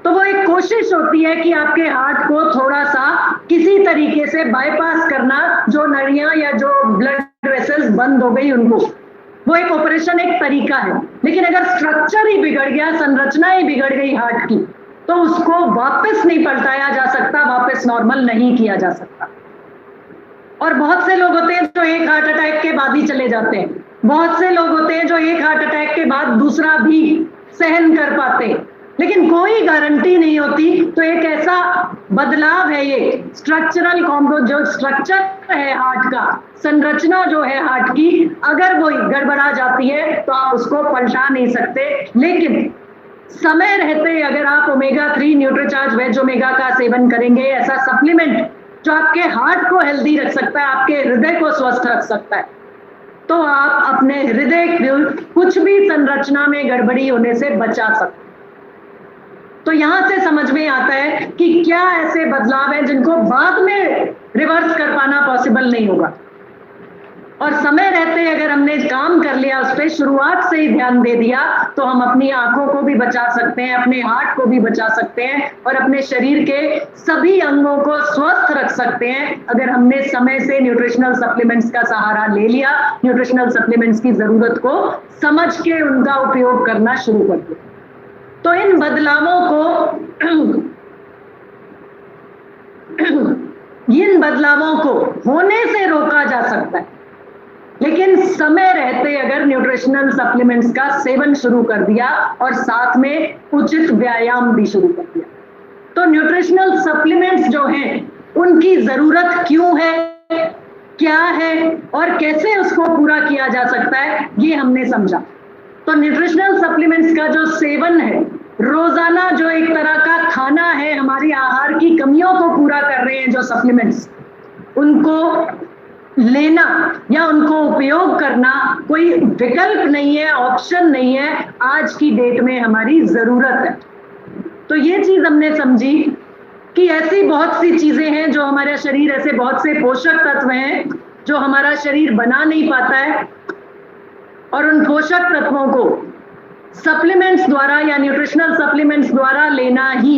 तो वो एक कोशिश होती है कि आपके हार्ट को थोड़ा सा किसी तरीके से बाईपास करना, जो नलियां या जो ब्लड वेसल्स बंद हो गई उनको, वो एक ऑपरेशन, एक तरीका है। लेकिन अगर स्ट्रक्चर ही बिगड़ गया, संरचना ही बिगड़ गई हार्ट की, तो उसको वापस नहीं पलटाया जा सकता, वापस नॉर्मल नहीं किया जा सकता। और बहुत से लोग होते हैं जो एक हार्ट अटैक के बाद ही चले जाते हैं, बहुत से लोग होते हैं जो एक हार्ट अटैक के बाद दूसरा भी सहन कर पाते हैं, लेकिन कोई गारंटी नहीं होती। तो एक ऐसा बदलाव है ये स्ट्रक्चरल कॉम्बो, जो स्ट्रक्चर है हार्ट का, संरचना जो है हार्ट की, अगर वो गड़बड़ा जाती है तो आप उसको पलटा नहीं सकते। लेकिन समय रहते अगर आप ओमेगा-3 न्यूट्रीचार्ज वेज ओमेगा का सेवन करेंगे, ऐसा सप्लीमेंट जो आपके हार्ट को हेल्दी रख सकता है, आपके हृदय को स्वस्थ रख सकता है, तो आप अपने हृदय को कुछ भी संरचना में गड़बड़ी होने से बचा सकते। तो यहां से समझ में आता है कि क्या ऐसे बदलाव हैं जिनको बाद में रिवर्स कर पाना पॉसिबल नहीं होगा। और समय रहते अगर हमने काम कर लिया, उस पर शुरुआत से ही ध्यान दे दिया, तो हम अपनी आंखों को भी बचा सकते हैं, अपने हार्ट को भी बचा सकते हैं, और अपने शरीर के सभी अंगों को स्वस्थ रख सकते हैं अगर हमने समय से न्यूट्रिशनल सप्लीमेंट्स का सहारा ले लिया, न्यूट्रिशनल सप्लीमेंट्स की जरूरत को समझ के उनका उपयोग करना शुरू कर दिया। तो इन बदलावों को होने से रोका जा सकता है, लेकिन समय रहते अगर न्यूट्रिशनल सप्लीमेंट्स का सेवन शुरू कर दिया और साथ में उचित व्यायाम भी शुरू कर दिया। तो न्यूट्रिशनल सप्लीमेंट्स जो हैं उनकी जरूरत क्यों है, क्या है और कैसे उसको पूरा किया जा सकता है, ये हमने समझा। तो न्यूट्रिशनल सप्लीमेंट्स का जो सेवन है, रोजाना जो एक तरह का खाना है, हमारी आहार की कमियों को पूरा कर रहे हैं जो सप्लीमेंट्स, उनको लेना या उनको उपयोग करना कोई विकल्प नहीं है, ऑप्शन नहीं है, आज की डेट में हमारी जरूरत है। तो ये चीज हमने समझी कि ऐसी बहुत सी चीजें हैं जो हमारा शरीर, ऐसे बहुत से पोषक तत्व हैं जो हमारा शरीर बना नहीं पाता है, और उन पोषक तत्वों को सप्लीमेंट्स द्वारा या न्यूट्रिशनल सप्लीमेंट्स द्वारा लेना ही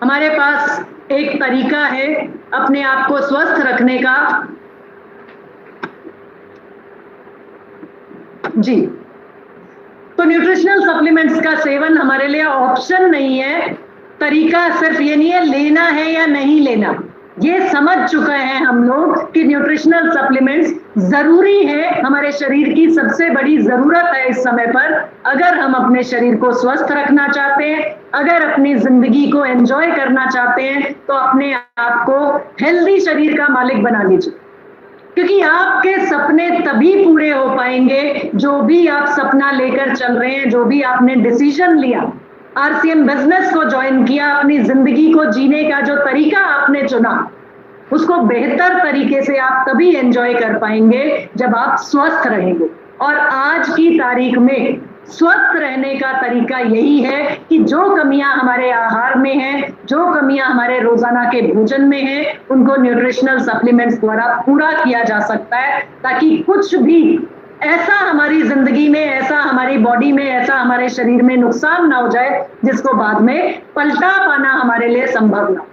हमारे पास एक तरीका है अपने आप को स्वस्थ रखने का। जी, तो न्यूट्रिशनल सप्लीमेंट्स का सेवन हमारे लिए ऑप्शन नहीं है। तरीका सिर्फ ये नहीं है लेना है या नहीं लेना, ये समझ चुके हैं हम लोग कि न्यूट्रिशनल सप्लीमेंट्स जरूरी है, हमारे शरीर की सबसे बड़ी जरूरत है इस समय पर। अगर हम अपने शरीर को स्वस्थ रखना चाहते हैं, अगर अपनी जिंदगी को एंजॉय करना चाहते हैं, तो अपने आप को हेल्दी शरीर का मालिक बना लीजिए, क्योंकि आपके सपने तभी पूरे हो पाएंगे, जो भी आप सपना लेकर चल रहे हैं, जो भी आपने डिसीजन लिया, आरसीएम बिजनेस को ज्वाइन किया, अपनी जिंदगी को जीने का जो तरीका आपने चुना, उसको बेहतर तरीके से आप तभी एंजॉय कर पाएंगे जब आप स्वस्थ रहेंगे। और आज की तारीख में स्वस्थ रहने का तरीका यही है कि जो कमियां हमारे आहार में हैं, जो कमियां हमारे रोजाना के भोजन में हैं, उनको न्यूट्रिशनल सप्लीमेंट्स द्वारा पूरा किया जा सकता है, ताकि कुछ भी ऐसा हमारी जिंदगी में, ऐसा हमारी बॉडी में, ऐसा हमारे शरीर में नुकसान ना हो जाए जिसको बाद में पलटा पाना हमारे लिए संभव ना।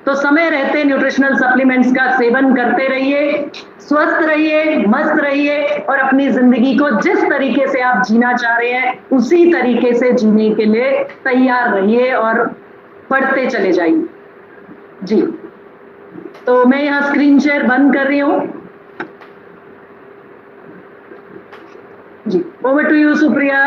तो समय रहते न्यूट्रिशनल सप्लीमेंट्स का सेवन करते रहिए, स्वस्थ रहिए, मस्त रहिए, और अपनी जिंदगी को जिस तरीके से आप जीना चाह रहे हैं उसी तरीके से जीने के लिए तैयार रहिए और बढ़ते चले जाइए। जी, तो मैं यहाँ स्क्रीन शेयर बंद कर रही हूँ। जी, ओवर टू यू सुप्रिया।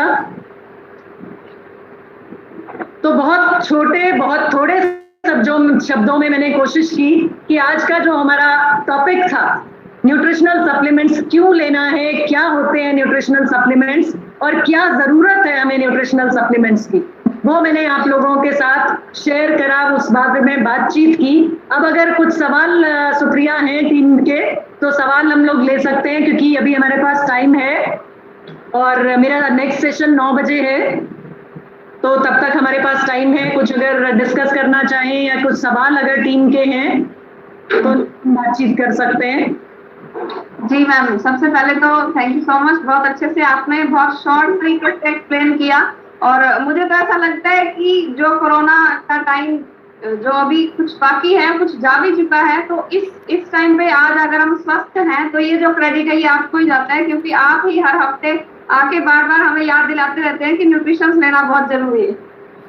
तो बहुत छोटे, बहुत थोड़े शब्दों में मैंने कोशिश की कि आज का जो हमारा टॉपिक था, न्यूट्रिशनल सप्लीमेंट्स क्यों लेना है, क्या होते हैं न्यूट्रिशनल सप्लीमेंट्स और क्या जरूरत है हमें न्यूट्रिशनल सप्लीमेंट्स की, वो मैंने आप लोगों के साथ शेयर करा, उस बारे में बातचीत की। अब अगर कुछ सवाल सुप्रिया हैं टीम के, तो सवाल हम लोग ले सकते हैं, क्योंकि अभी हमारे पास टाइम है और मेरा नेक्स्ट सेशन 9 बजे है, तो तब तक हमारे पास टाइम है। कुछ अगर डिस्कस करना चाहें या कुछ सवाल अगर टीम के हैं तो बातचीत कर सकते हैं। जी मैम, सबसे पहले तो थैंक यू सो मच, बहुत अच्छे से आपने बहुत शॉर्ट तरीके से एक्सप्लेन किया। और मुझे तो ऐसा लगता है कि जो कोरोना का टाइम जो अभी कुछ बाकी है, कुछ जा भी चुका है, तो इस टाइम पे आज अगर हम स्वस्थ हैं तो ये जो क्रेडिट है ये आपको ही जाता है, क्योंकि आप ही हर हफ्ते आके बार बार हमें याद दिलाते रहते हैं कि न्यूट्रिशन लेना बहुत जरूरी है।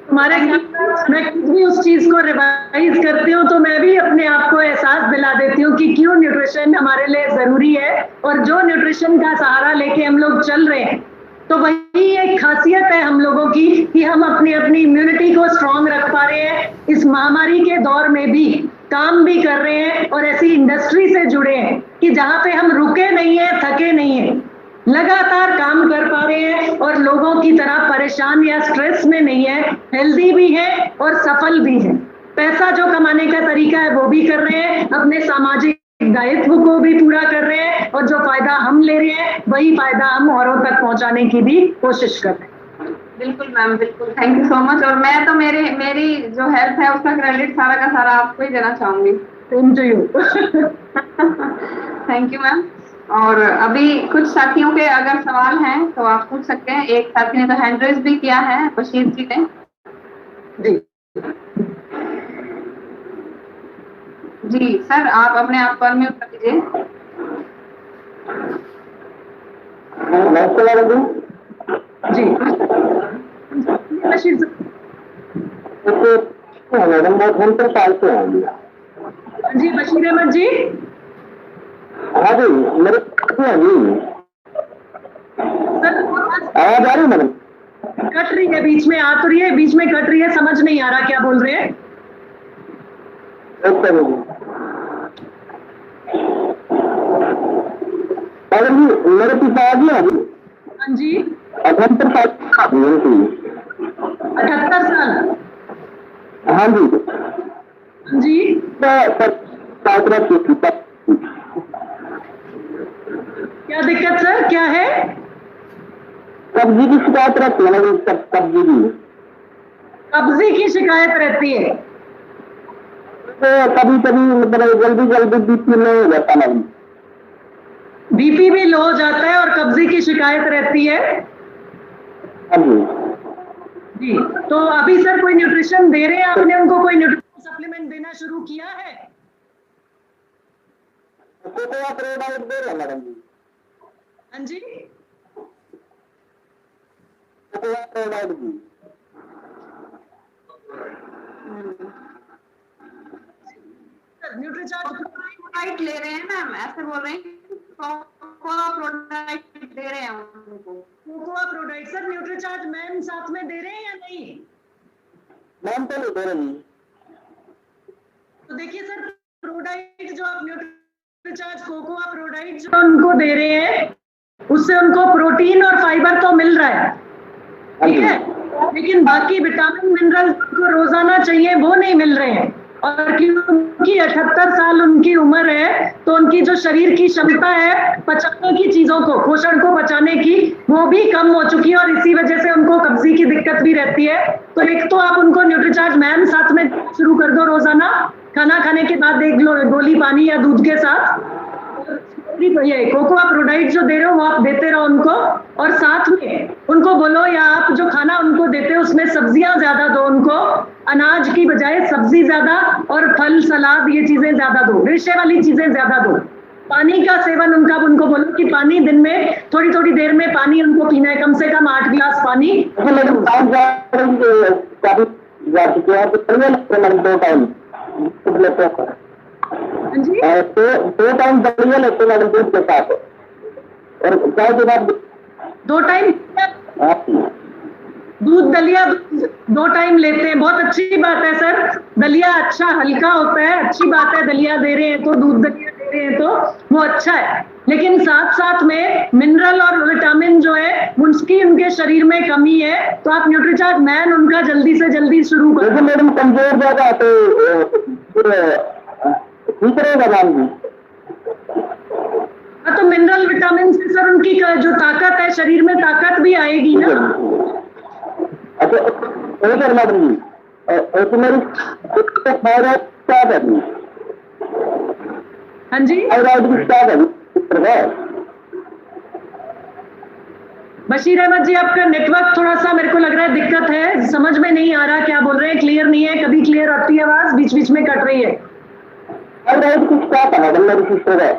हमारे मैं भी उस चीज को रिवाइज करती हूँ, तो मैं भी अपने आप को एहसास दिला देती हूँ कि क्यों न्यूट्रिशन हमारे लिए जरूरी है। और जो न्यूट्रिशन का सहारा लेके हम लोग चल रहे हैं, तो वही एक खासियत है हम लोगों की कि हम अपनी इम्यूनिटी को स्ट्रांग रख पा रहे हैं, इस महामारी के दौर में भी काम भी कर रहे हैं, और ऐसी इंडस्ट्री से जुड़े हैं कि जहाँ पे हम रुके नहीं है, थके नहीं है, लगातार काम कर पा रहे हैं और लोगों की तरह परेशान या स्ट्रेस में नहीं है, हेल्दी भी है और सफल भी है। पैसा जो कमाने का तरीका है वो भी कर रहे हैं, अपने सामाजिक दायित्व को भी पूरा कर रहे हैं, और जो फायदा हम ले रहे हैं वही फायदा हम औरों तक पहुंचाने की भी कोशिश कर रहे हैं। बिल्कुल मैम, बिल्कुल, थैंक यू सो मच। और मैं तो मेरी जो हेल्थ है उसका क्रेडिट सारा का सारा आपको ही देना चाहूंगी। Same to you. Thank you ma'am. और अभी कुछ साथियों के अगर सवाल हैं तो आप पूछ सकते हैं। एक साथी ने तो हैंड रेज भी किया है, बशीर जी ने। जी जी सर, आप अपने आप को अनम्यूट कर दीजिए। जी बशीर मैडम बहुत हम तो साल से हैं। जी बशीर अहमद जी। हाँ जी, मेरे जी आवाज आ रही है मैडम? कट रही है, बीच में आ तो रही है, बीच में कट रही है, समझ नहीं आ रहा क्या बोल रहे हैं। मेरे पिता जी हैं जी। हाँ जी, 78 साल। 78 साल। हाँ जी जी, क्या दिक्कत सर, क्या है? कब्जी की शिकायत रहती है ना, कब्जी की शिकायत रहती है। तो कभी कभी मतलब जल्दी बीपी लो हो जाता है, बीपी भी लो हो जाता है और कब्जी की शिकायत रहती है। हाँ जी। जी, तो अभी सर कोई न्यूट्रिशन दे रहे हैं आपने उनको, कोई न्यूट्रिशन सप्लीमेंट देना शुरू किया है? तो आप रेड आउट दे रहे हैं मैडम जी? हाँ जी, प्रोवाइड की। न्यूट्रीचार्ज प्रोडक्ट ले रहे हैं मैम, ऐसे बोल रहे हैं प्रोडक्ट दे रहे हैं उनको। Cocoa product sir Nutricharge ma'am साथ में दे रहे हैं या नहीं? मैम तो नहीं दे रही। तो देखिए सर प्रोडक्ट जो आप न्यूट्रीचार्ज कोकोआ प्रोडक्ट जो उनको दे रहे हैं उससे उनको प्रोटीन और फाइबर तो मिल रहा है, ठीक है, लेकिन बाकी विटामिन मिनरल को रोजाना चाहिए वो नहीं मिल रहे हैं। और क्योंकि 78 साल उनकी उम्र है तो उनकी जो शरीर की क्षमता है पचाने की चीजों को, पोषण को पचाने की, वो भी कम हो चुकी है और इसी वजह से उनको कब्जी की दिक्कत भी रहती है। तो एक तो आप उनको न्यूट्रीचार्ज मैम साथ में शुरू कर दो, रोजाना खाना खाने के बाद एक गोली पानी या दूध के साथ। ये कोकोआ प्रोडक्ट जो दे रहे हो वो आप देते रहो उनको, और साथ में उनको बोलो या आप जो खाना उनको देते हो उसमें सब्जियां ज्यादा दो उनको, अनाज की बजाय सब्जी ज्यादा और फल सलाद ये चीजें ज्यादा दो, रेशे वाली चीजें ज्यादा दो। पानी का सेवन उनको बोलो कि पानी दिन में थोड़ी थोड़ी देर में पानी उनको पीना है, कम से कम 8 गिलास पानी। दो टाइम दलिया लेते मैडम दूध के साथ, और चाय के बाद 2 टाइम दूध दलिया 2 टाइम लेते हैं, बहुत अच्छी बात है सर। दलिया अच्छा हल्का होता है, अच्छी बात है, दलिया दे रहे हैं तो दूध दलिया दे रहे हैं तो वो अच्छा है, लेकिन साथ साथ में मिनरल और विटामिन जो है उसकी उनके शरीर में कमी है, तो आप न्यूट्रीचार्ज मैन उनका जल्दी से जल्दी शुरू करो। मैडम कमजोर ज्यादा तो ठीक रहेगा मैम जी। तो मिनरल विटामिन से सर उनकी जो ताकत है शरीर में ताकत भी आएगी ना। अच्छा मैडम जी, तो मेरी थायराइड क्या करनी? हाँ जी थायराइड की क्या करनी? बशीर अहमद जी आपका नेटवर्क थोड़ा सा मेरे को लग रहा है दिक्कत है, समझ में नहीं आ रहा क्या बोल रहे हैं, क्लियर नहीं है, कभी क्लियर आती है आवाज, बीच बीच में कट रही है। थायराइड कुछ क्या था मैडम मेरी सिस्टर है?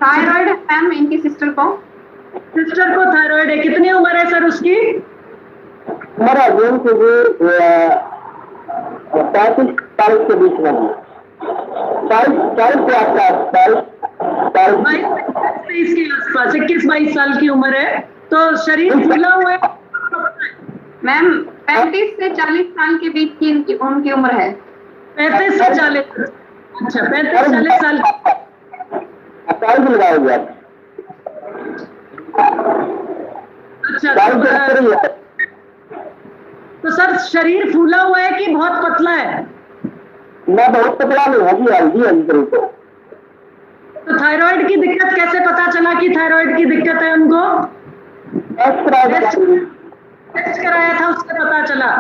थायराइड है मैम इनकी सिस्टर को थायराइड है। कितनी उम्र है सर उसकी? हमारा जून से 35 साल के बीच में, 40 के आसपास, 22 के आसपास, 21-22 साल की उम्र है, तो शरीर फूला हुआ है मैम। 35 से 40 साल के बीच की उनकी उम्र है। 35 से 40। अच्छा 35-40 साल लगाओगे आप? अच्छा तो सर शरीर फूला हुआ है कि बहुत पतला है? मैं बहुत पतला नहीं है जी, हल्दी को। तो थायराइड की दिक्कत कैसे पता चला कि थायराइड की दिक्कत है उनको? टेस्ट कराया था उससे पता चला।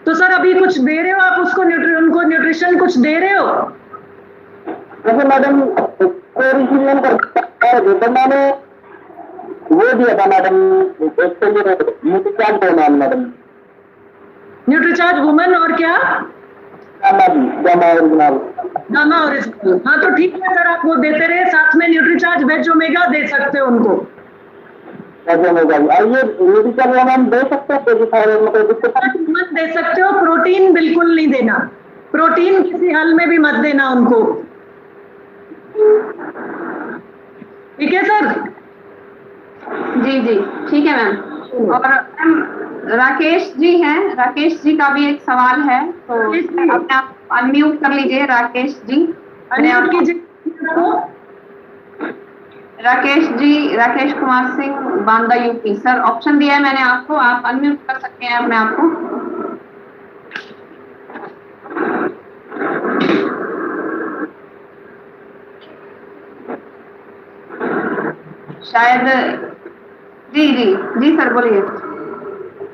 तो सर अभी कुछ दे रहे हो आप उसको, उनको न्यूट्रिशन कुछ दे रहे हो? जैसे मैडम मैंने वो दिया था मैडम, मैडम न्यूट्रीचार्ज वुमेन और क्या गामा ओरिजिनल। हाँ तो ठीक है सर, आप वो देते रहे, साथ में न्यूट्रीचार्ज वेज ओमेगा दे सकते हो उनको। ये न्यूट्रीचार्ज हम दे सकते हैं? दे सकते हो, प्रोटीन बिल्कुल नहीं देना, प्रोटीन किसी हाल में भी मत देना उनको, ठीक है सर? जी जी ठीक है मैम। और मैम राकेश जी हैं, राकेश जी का भी एक सवाल है, तो अपने आप अनम्यूट कर लीजिए राकेश जी। अनम्यूट कीजिए Rakesh ji, Rakesh Kumar Singh, Banda UP. Sir option दिया है मैंने आपको, आप अनम्यूट कर सकते हैं अपने आप को। शायद जी जी जी सर बोलिए।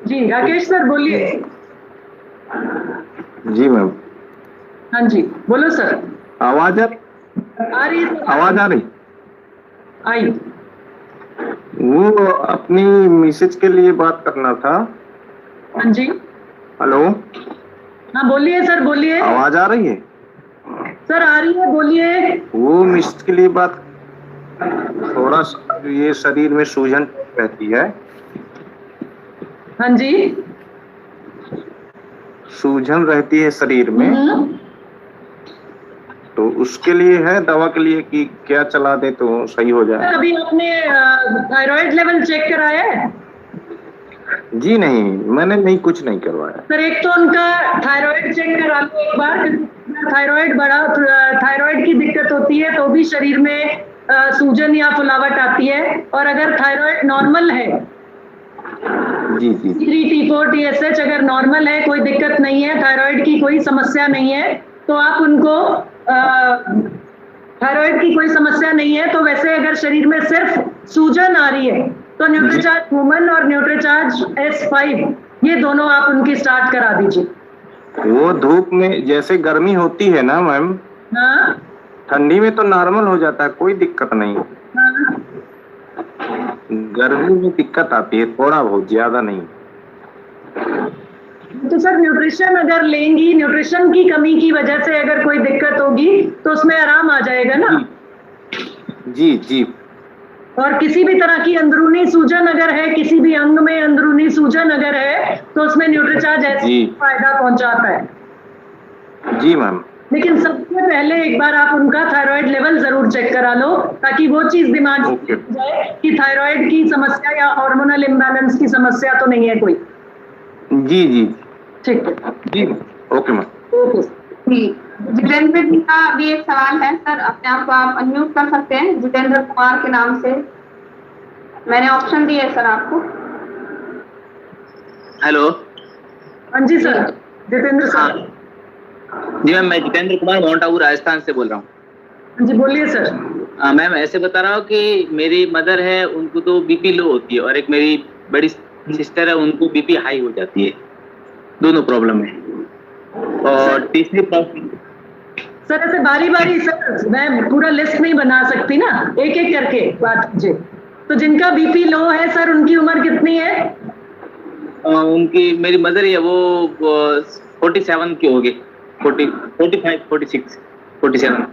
जी राकेश सर बोलिए। जी मैम। हाँ जी बोलो सर। आवाज आ रही है? आवाज आ रही? आई। वो अपनी मिसेज के लिए बात करना था। हाँ जी। हेलो। हाँ बोलिए सर, बोलिए। आवाज आ रही है? सर आ रही है, बोलिए। वो मिसेज के लिए बात, थोड़ा ये शरीर में सूजन रहती है हाँ जी। सूजन रहती है शरीर में, तो उसके लिए है दवा के लिए कि क्या चला दे तो सही हो जाए? अभी आपने थायराइड लेवल चेक कराया है? जी नहीं, मैंने नहीं, कुछ नहीं करवाया। सर एक तो उनका थायराइड चेक करा लो एक बार। थायराइड बढ़ा, थायराइड की दिक्कत होती है तो भी शरीर में सूजन या फुलावट आती है। और अगर थायराइड नॉर्मल है, जी जी। T3, T4, TSH अगर नॉर्मल है, कोई दिक्कत नहीं है, थायराइड की कोई समस्या नहीं है, तो आप उनको थायराइड की कोई समस्या नहीं है, तो वैसे अगर शरीर में सिर्फ सूजन आ रही है तो न्यूट्रीचार्ज वुमन और न्यूट्रीचार्ज S5 ये दोनों आप उनकी स्टार्ट करा दीजिए। वो धूप में जैसे गर्मी होती है ना मैम, हाँ ठंडी में तो नॉर्मल हो जाता है, कोई दिक्कत नहीं। हाँ। गर्मी में दिक्कत आती है थोड़ा बहुत, ज्यादा नहीं। तो सर न्यूट्रिशन अगर लेंगी, न्यूट्रिशन की कमी की वजह से अगर कोई दिक्कत होगी तो उसमें आराम आ जाएगा ना। जी जी। और किसी भी तरह की अंदरूनी सूजन अगर है, किसी भी अंग में अंदरूनी सूजन अगर है, तो उसमें न्यूट्रीचार्ज ऐसे फायदा पहुंचाता है। जी मैम। लेकिन सबसे पहले एक बार आप उनका थायराइड लेवल जरूर चेक करा लो, ताकि वो चीज दिमाग में जाए कि थायराइड की समस्या या हार्मोनल इम्बैलेंस की समस्या तो नहीं है कोई। जी जी ठीक है जी। Okay ma'am. ओके। जी, जितेंद्र जी का भी एक सवाल है सर, अपने आप को आप अनम्यूट कर सकते हैं जितेंद्र कुमार के नाम से। मैंने ऑप्शन दिया है सर आपको। हेलो। हाँ जी सर, जितेंद्र सर। जी मैम, मैं जितेंद्र कुमार माउंट आबू राजस्थान से बोल रहा हूँ। हाँ जी बोलिए सर। मैम ऐसे बता रहा हूँ कि मेरी मदर है, उनको तो बीपी लो होती है, और एक मेरी बड़ी सिस्टर है, उनको बीपी हाई हो जाती है। दोनों प्रॉब्लम है। और तीसरी प्रॉब्लम सर ऐसे बारी बारी सर, मैं पूरा लिस्ट नहीं बना सकती ना, एक एक करके बात कीजिए। तो जिनका बीपी लो है सर, उनकी उम्र कितनी है? उनकी, मेरी मदर है वो 47 की होगी, 45, 46, 47।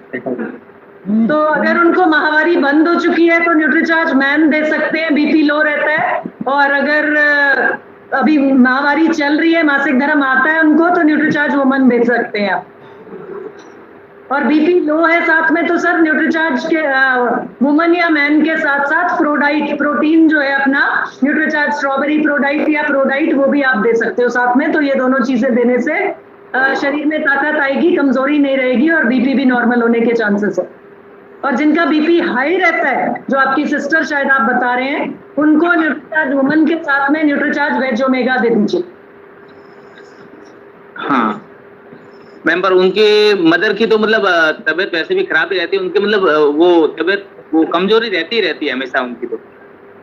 तो अगर उनको माहवारी बंद हो चुकी है तो न्यूट्रीचार्ज मैन दे सकते हैं, बीपी लो रहता है। और अगर अभी माहवारी चल रही है, मासिक धर्म आता है उनको, तो न्यूट्रीचार्ज वुमन दे सकते हैं आप। और बीपी लो है साथ में, तो सर न्यूट्रीचार्ज के वुमन या मैन के साथ साथ प्रोडाइट, प्रोटीन जो है अपना न्यूट्रीचार्ज स्ट्रॉबेरी प्रोडाइट या प्रोडाइट, वो भी आप दे सकते हो साथ में। तो ये दोनों चीजें देने से शरीर में ताकत आएगी, कमजोरी नहीं रहेगी और बीपी भी नॉर्मल होने के चांसेस है। और जिनका बीपी हाई रहता है, जो आपकी सिस्टर शायद आप बता रहे हैं, उनको न्यूट्रीचार्ज वुमन के साथ में न्यूट्रीचार्ज वेज ओमेगा दे दीजिए। हाँ मैम, पर उनके मदर की तो मतलब तबीयत वैसे भी खराब ही रहती है, उनकी मतलब वो तबीयत, वो कमजोरी रहती है हमेशा उनकी। तो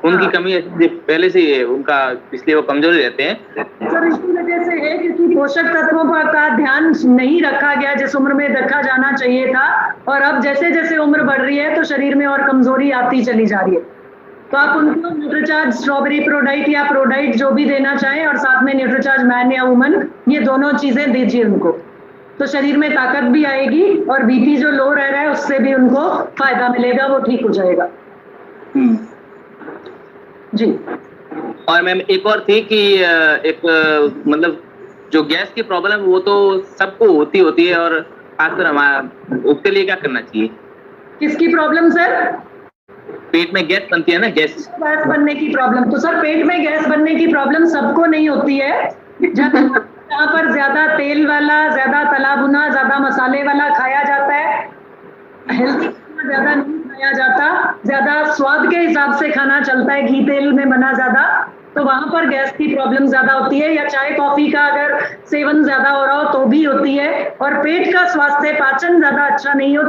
उनकी कमी पहले से ही है उनका, इसलिए वो कमजोरी रहते हैं। सर इसी वजह से है क्योंकि पोषक तत्वों का ध्यान नहीं रखा गया जिस उम्र में रखा जाना चाहिए था। और अब जैसे जैसे उम्र बढ़ रही है तो शरीर में और कमजोरी आती चली जा रही है। तो आप उनको न्यूट्रीचार्ज स्ट्रॉबेरी प्रोडाइट या प्रोडाइट जो भी देना चाहें, और साथ में न्यूट्रीचार्ज मैन या वुमन, ये दोनों चीजें दीजिए उनको। तो शरीर में ताकत भी आएगी और बीपी जो लो रह रहा है उससे भी उनको फायदा मिलेगा, वो ठीक हो जाएगा। जी। और मैम एक और थी कि एक मतलब जो गैस की प्रॉब्लम, वो तो सबको होती है, और खासकर हमारा, उसके लिए क्या करना चाहिए? किसकी प्रॉब्लम सर? पेट में गैस बनती है ना, गैस बनने की प्रॉब्लम। तो सर पेट में गैस बनने की प्रॉब्लम सबको नहीं होती है। जहाँ पर ज्यादा तेल वाला, ज्यादा तला भुना, ज्यादा मसाले वाला खाया जाता है, हेल्दी ज्यादा नहीं खाया जाता, ज्यादा स्वाद के हिसाब से खाना चलता है, घी तेल में बना ज्यादा, तो वहां पर गैस की प्रॉब्लम ज्यादा होती है। या चाय कॉफी का अगर सेवन ज्यादा हो रहा हो तो भी होती है। और पेट का स्वास्थ्य, पाचन ज्यादा अच्छा नहीं हो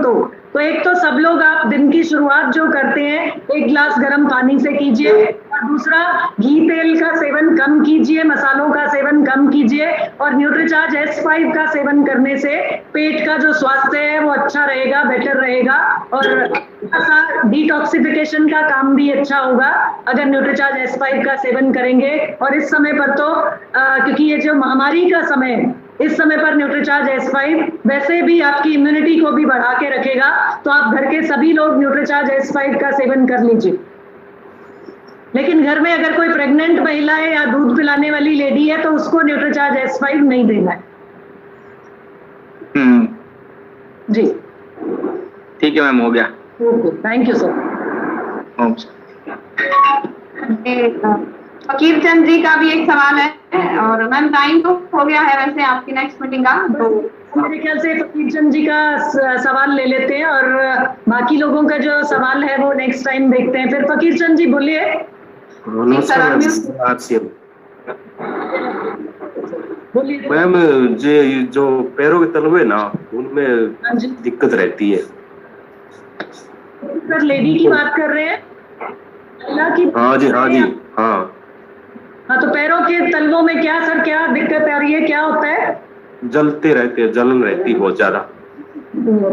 तो एक तो सब लोग आप दिन की शुरुआत जो करते हैं 1 गिलास गर्म पानी से कीजिए, और दूसरा घी तेल का सेवन कम कीजिए, मसालों का सेवन कम कीजिए, और न्यूट्रीचार्ज S5 का सेवन करने से पेट का जो स्वास्थ्य है वो अच्छा रहेगा, बेटर रहेगा, और डिटॉक्सिफिकेशन का काम भी अच्छा होगा अगर न्यूट्रीचार्ज S5 का सेवन करेंगे। और इस समय पर तो क्योंकि ये जो महामारी का समय है, इस समय पर न्यूट्रीचार्ज S5 वैसे भी आपकी इम्यूनिटी को भी बढ़ा के रखेगा। तो आप घर के सभी लोग न्यूट्रीचार्ज S5 का सेवन कर लीजिए। लेकिन घर में अगर कोई प्रेग्नेंट महिला है या दूध पिलाने वाली लेडी है तो उसको न्यूट्रीचार्ज S5 नहीं देना है। जी ठीक है मैम, हो गया। Okay, thank you sir. Fakir Chand ji का भी एक सवाल है, और मैम टाइम तो हो गया है वैसे आपकी नेक्स्ट मीटिंग का, तो मेरे ख्याल से फकीर चंद जी का सवाल ले लेते हैं और बाकी लोगों का जो सवाल है वो नेक्स्ट टाइम देखते हैं। फिर फकीर चंद जी बोलिए। बोलिए मैम, जो पैरों के तलवे ना, उनमें दिक्कत रहती है। सर लेडी की बात कर रहे हैं? महिला की? हाँ जी, हाँ जी, हाँ। हाँ, तो पैरों के तलवों में क्या सर, क्या दिक्कत आ रही है, क्या होता है? जलते रहते हैं, जलन रहती है बहुत ज्यादा।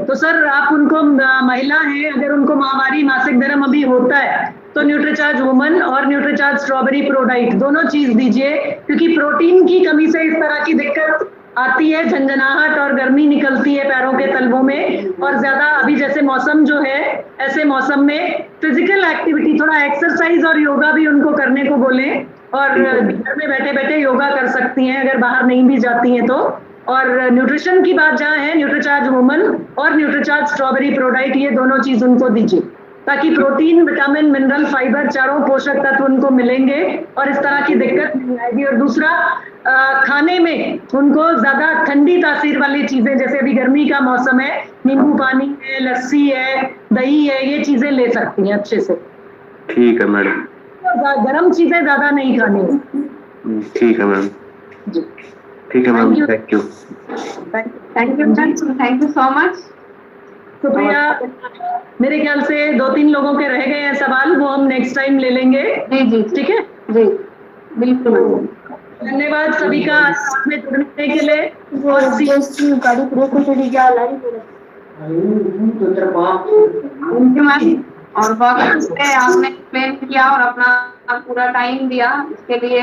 तो सर आप उनको, महिला है अगर उनको माहवारी मासिक धर्म अभी होता है तो न्यूट्रीचार्ज वुमन और न्यूट्रीचार्ज स्ट्रॉबेरी प्रोडाइट दोनों चीज दीजिए, क्योंकि प्रोटीन की कमी से इस तरह की दिक्कत आती है, झंझनाहट और गर्मी निकलती है पैरों के तलवों में। और ज्यादा अभी जैसे मौसम जो है, ऐसे मौसम में फिजिकल एक्टिविटी, थोड़ा एक्सरसाइज और योगा भी उनको करने को बोलें, और घर में बैठे बैठे योगा कर सकती हैं अगर बाहर नहीं भी जाती हैं तो। और न्यूट्रिशन की बात जहाँ है, न्यूट्रीचार्ज वुमन और न्यूट्रीचार्ज स्ट्रॉबेरी प्रोडाइट, ये दोनों चीज उनको दीजिए ताकि प्रोटीन, विटामिन, मिनरल, फाइबर, चारों पोषक तत्व उनको मिलेंगे और इस तरह की दिक्कत नहीं आएगी। और दूसरा, खाने में उनको ज्यादा ठंडी तासीर वाली चीजें, जैसे अभी गर्मी का मौसम है, नींबू पानी है, लस्सी है, दही है, ये चीजें ले सकती हैं अच्छे से। ठीक है मैडम। गर्म चीजें ज्यादा नहीं खानी। ठीक है मैम। ठीक है ma'am, thank you. Thank you so much. शुक्रिया। मेरे ख्याल से 2-3 लोगों के रह गए हैं सवाल, वो हम नेक्स्ट टाइम ले लेंगे। जी जी, ठीक है जी, बिल्कुल। धन्यवाद सभी का साथ में जुड़ने के लिए। और और बहुत अच्छे से आपने एक्सप्लेन किया और अपना पूरा टाइम दिया, इसके लिए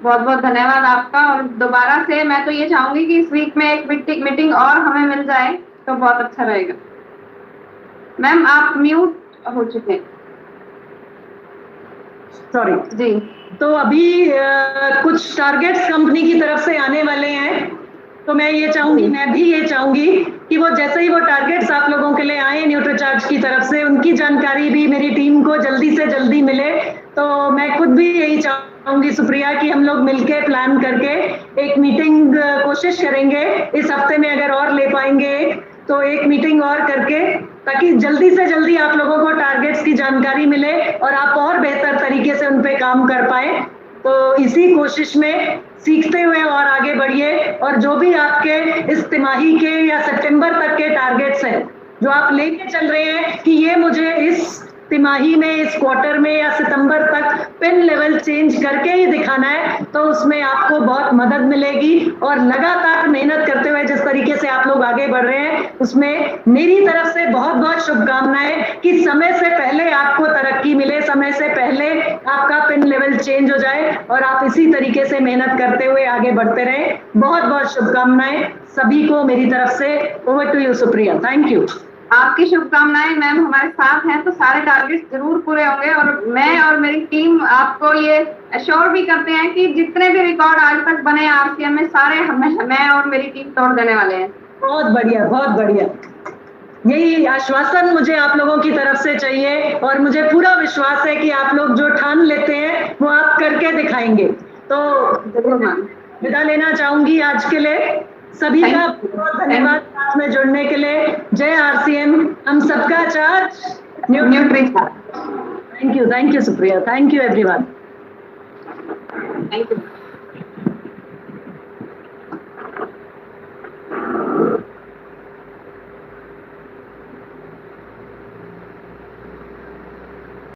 बहुत बहुत धन्यवाद आपका। और दोबारा से मैं तो ये चाहूंगी कि इस वीक में एक मीटिंग और हमें मिल जाए तो बहुत अच्छा रहेगा। मैम आप म्यूट हो चुके हैं। सॉरी जी। तो अभी कुछ टारगेट्स कंपनी की तरफ से आने वाले हैं, तो मैं ये चाहूंगी, मैं भी ये चाहूंगी कि वो जैसे ही वो टारगेट्स आप लोगों के लिए आए न्यूट्रीचार्ज की तरफ से, उनकी जानकारी भी मेरी टीम को जल्दी से जल्दी मिले। तो मैं खुद भी यही चाहूंगी सुप्रिया कि हम लोग मिलके प्लान करके एक मीटिंग कोशिश करेंगे इस हफ्ते में, अगर और ले पाएंगे तो एक मीटिंग और करके, ताकि जल्दी से जल्दी आप लोगों को टारगेट्स की जानकारी मिले और आप और बेहतर तरीके से उन पे काम कर पाए। तो इसी कोशिश में सीखते हुए और आगे बढ़िए, और जो भी आपके इस तिमाही के या सितंबर तक के टारगेट्स हैं जो आप लेके चल रहे हैं कि ये मुझे इस तिमाही में, इस क्वार्टर में या सितंबर तक पिन लेवल चेंज करके ही दिखाना है, तो उसमें आपको बहुत मदद मिलेगी। और लगातार मेहनत करते हुए जिस तरीके से आप लोग आगे बढ़ रहे हैं, उसमें मेरी तरफ से बहुत बहुत शुभकामनाएं कि समय से पहले आपको तरक्की मिले, समय से पहले आपका पिन लेवल चेंज हो जाए और आप इसी तरीके से मेहनत करते हुए आगे बढ़ते रहें। बहुत बहुत शुभकामनाएं सभी को मेरी तरफ से। Over to you Supriya. Thank you. आपकी शुभकामनाएं मैम, हमारे साथ हैं तो सारे टारगेट्स जरूर पूरे होंगे। और मैं और मेरी टीम आपको ये अश्योर भी करते हैं कि जितने भी रिकॉर्ड आज तक बने आरसीएम में, सारे मैं और मेरी टीम तोड़ देने वाले हैं। बहुत बढ़िया, बहुत बढ़िया। यही आश्वासन मुझे आप लोगों की तरफ से चाहिए और मुझे पूरा विश्वास है कि आप लोग जो ठान लेते हैं वो आप करके दिखाएंगे। तो विदा लेना चाहूंगी आज के लिए। सभी का बहुत धन्यवाद साथ में जुड़ने के लिए। जय आरसीएम, हम सबका charge Nutricharge. Thank you Supriya. Thank you everyone. Thank you.